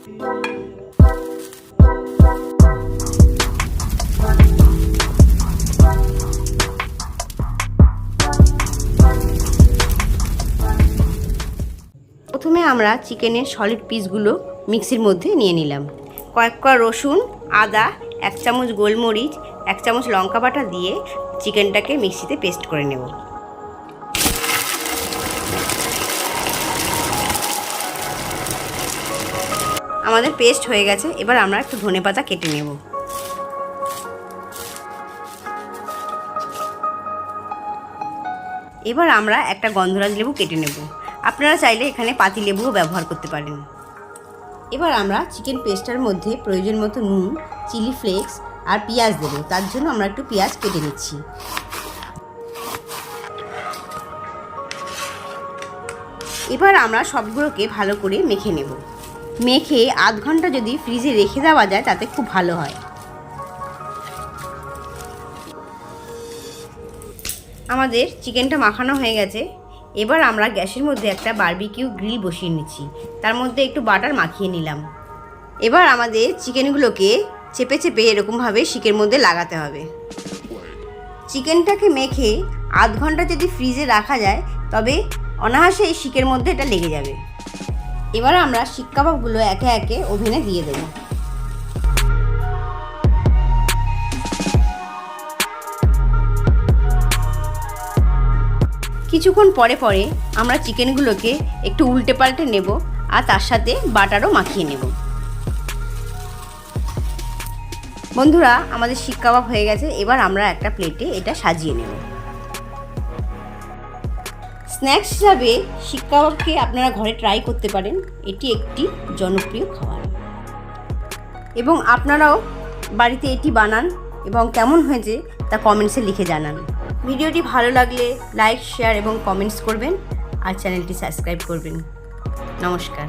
প্রথমে আমরা চিকেনের সলিড পিসগুলো মিক্সির মধ্যে নিয়ে নিলাম। কয়েক কোয়া রসুন, আদা, 1 চামচ গোলমরিচ, 1 চামচ লঙ্কা বাটা দিয়ে চিকেনটাকে মিক্সিতে পেস্ট করে নেব। আমাদের পেস্ট হয়ে গেছে। এবার আমরা একটু ধনেপাতা কেটে নেব। এবার আমরা একটা গন্ধরাজ লেবু কেটে নেব। আপনারা চাইলে এখানে পাতি লেবুও ব্যবহার করতে পারেন। এবার আমরা চিকেন পেস্টের মধ্যে প্রয়োজন মতো নুন, চিলি ফ্লেক্স আর পেঁয়াজ দেবো। তার জন্য আমরা একটু পেঁয়াজ কেটে নিচ্ছি। এবার আমরা সবগুলোকে ভালো করে মেখে নেব। মেখে আধ ঘন্টা যদি ফ্রিজে রেখে দেওয়া যায় তাতে খুব ভালো হয়। আমাদের চিকেনটা মাখানো হয়ে গেছে। এবার আমরা গ্যাসের মধ্যে একটা বারবিকিউ গ্রিল বসিয়ে নিচ্ছি। তার মধ্যে একটু বাটার মাখিয়ে নিলাম। এবার আমাদের চিকেনগুলোকে চেপে চেপে এরকমভাবে শিকের মধ্যে লাগাতে হবে। চিকেনটাকে মেখে আধ ঘন্টা যদি ফ্রিজে রাখা যায় তবে অনায়াসে এই শিকের মধ্যে এটা লেগে যাবে। এবার আমরা শিক কাবাবগুলো একে একে ওভেনে দিয়ে দেব। কিছুক্ষণ পরে পরে আমরা চিকেনগুলোকে একটু উল্টে পাল্টে নেব আর তার সাথে বাটারও মাখিয়ে নেব। বন্ধুরা, আমাদের শিক কাবাব হয়ে গেছে। এবার আমরা একটা প্লেটে এটা সাজিয়ে নেব। স্ন্যাক্স হিসাবে শিক কাবাবকে আপনারা ঘরে ট্রাই করতে পারেন। এটি একটি জনপ্রিয় খাবার এবং আপনারাও বাড়িতে এটি বানান এবং কেমন হয়েছে তা কমেন্টসে লিখে জানান। ভিডিওটি ভালো লাগলে লাইক, শেয়ার এবং কমেন্টস করবেন আর চ্যানেলটি সাবস্ক্রাইব করবেন। নমস্কার।